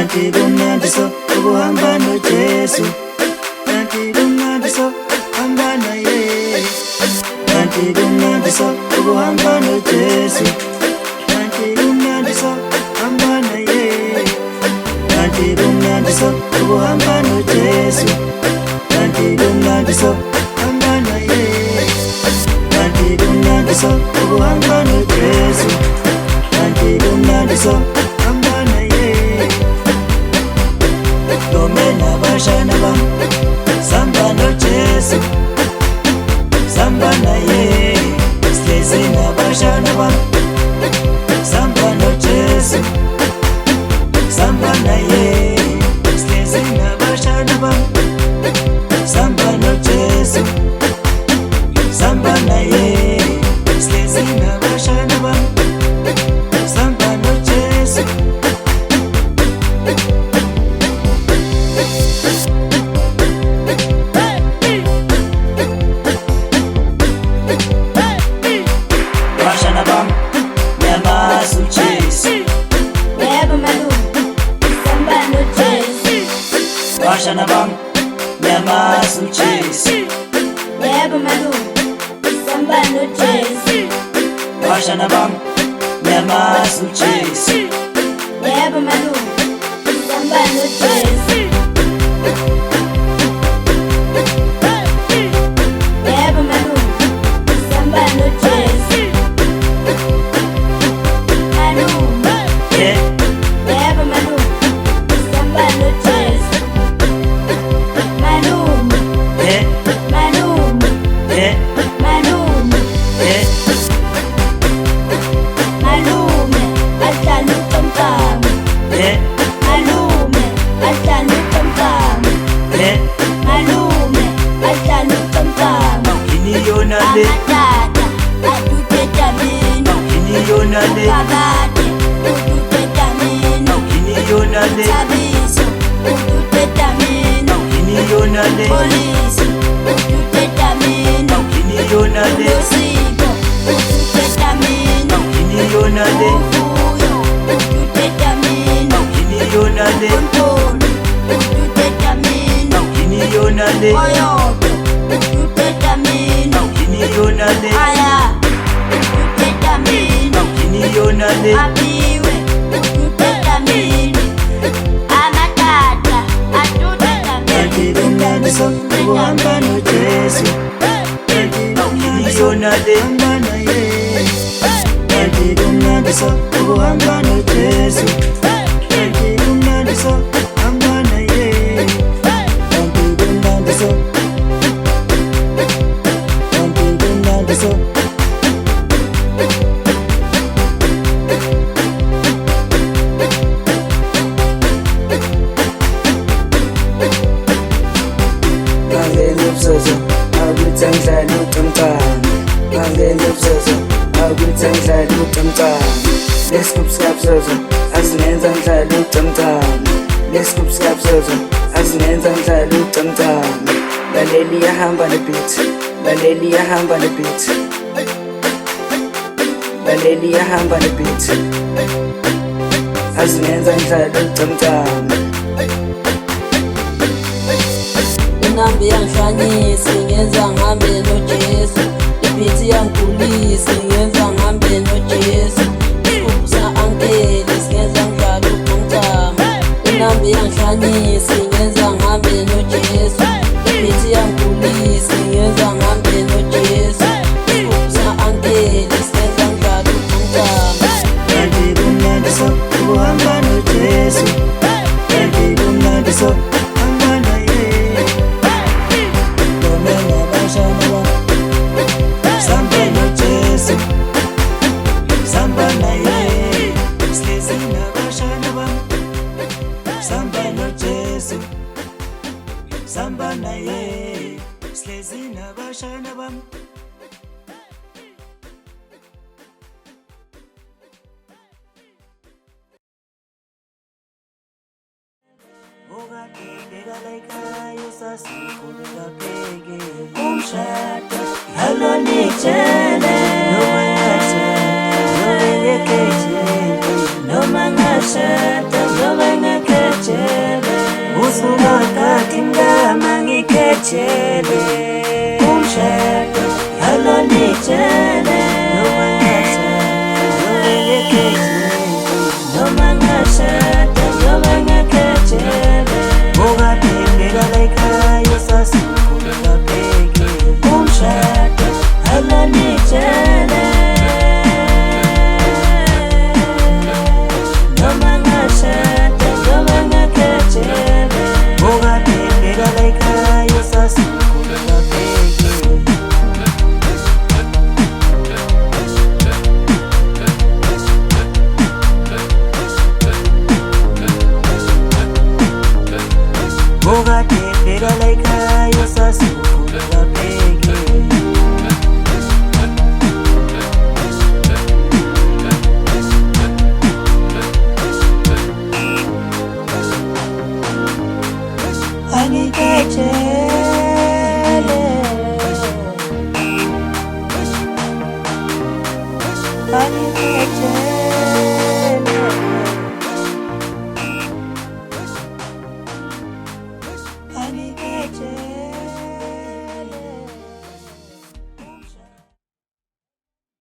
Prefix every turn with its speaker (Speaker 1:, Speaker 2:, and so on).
Speaker 1: kanti kumnandi so ukuhamba noJesu, kanti kumnandi so hamba naye, kanti kumnandi so ukuhamba noJesu, kanti kumnandi so hamba naye, kanti kumnandi so ukuhamba noJesu, kanti kumnandi so hamba naye, kanti kumnandi so ukuhamba noJesu, kanti kumnandi so hamba naye. Domena bashana bam, samba noJesu, samba naye. Sihlezi nabashana bam, samba noJesu, samba naye. Sihlezi nabashana bam, samba noJesu, samba naye. Sihlezi nabashana bam, samba noJesu. Bashana bam, nyamaza uJesu.
Speaker 2: Yebo malume, samba noJesu.
Speaker 1: Bashana bam, nyamaza uJesu.
Speaker 2: Yebo malume, samba noJesu.
Speaker 1: Bashana bam, nyamaza uJesu.
Speaker 2: Yebo malume, samba noJesu. Yebo malume, samba noJesu. Malume,
Speaker 1: Yeah,
Speaker 2: yebo malume, samba noJesu. Malume,
Speaker 1: yeah,
Speaker 2: malume,
Speaker 1: yeah,
Speaker 2: malume,
Speaker 1: yeah.
Speaker 2: malume, ahlala ucamcama.
Speaker 1: Yeah,
Speaker 2: Malume, ahlala ucamcama.
Speaker 1: yeah.
Speaker 2: Malume, ahlala ucamcama.
Speaker 1: Kini yona le,
Speaker 2: Amatata, atuthetha mina.
Speaker 1: kini yona le,
Speaker 2: Kakade, ututhetha mina.
Speaker 1: kini yona le,
Speaker 2: Thabiso, ututhetha mina.
Speaker 1: kini yona le,
Speaker 2: Polisi, ututhetha mina.
Speaker 1: kini yona le,
Speaker 2: Usiko, ututhetha mina.
Speaker 1: kini yona le,
Speaker 2: Uvuyo, ututhetha mina.
Speaker 1: kini yona le,
Speaker 2: Kontoli, ututhetha mina.
Speaker 1: kini yona le,
Speaker 2: Oyoto, ututhetha mina.
Speaker 1: kini yona le,
Speaker 2: Aya, ututhetha mina.
Speaker 1: kini yona le.
Speaker 2: Apiwe, ututhetha mina. Amatata, atuthetha mina.
Speaker 1: Kanti kumnandi so ukuhamba noJesu, kanti kumnandi so yona le, hamba naye, kanti kumnandi so ukuhamba noJesu, kanti kumnandi so hamba naye, kanti kumnandi so, kanti kumnandi so. Bangene Bzozo, akuthi angidlali ucamcama. Bangene Bzozo, akuthi angidlali ucamcama. Lesigubhu sikaBzozo, asingenza ngidlale ucamcama. Lesigubhu sikaBzozo, asingenza ngidlale ucamcama. Laleli iyahamba nebeat, laleli iyahamba nebeat, laleli iyahamba nebeat. Asingenza ngidlale ucamcama.
Speaker 3: Inambi yangihlanyisa ingenza ngihambe noJesu. Ibhithi yangigulisa ingenza ngihambe noJesu. Isigubhu sa-ankele singenza ngidlale ucamcama. Inambi yangihlanyisa ingenza ngihambe noJesu. Ibhithi yangigulisa ingenza ngihambe noJesu. Isigubhu sa-ankele singenza ngidlale ucamcama.
Speaker 1: Kanti kumnandi so ukuhamba noJesu, kanti kumnandi so hamba naye. Domena bashana bam, samba noJesu, samba naye. Sihlezi nabashana bam, samba noJesu, samba naye. Sihlezi nabashana bam. Umshado halo nitshele noma ngashada noma ngekhethe ngekhetshele umshado alonitshele noma ngashada noma ngekhetshele ungaphindela la ekhaya sasikhulula bheke umshado alonitshele noma ngashada noma ngekhetshele ungaphindela la ekhaya sasikhulula bheke ungaphindela la ekhaya sasikhulula bheke angikhetshele angikhetshele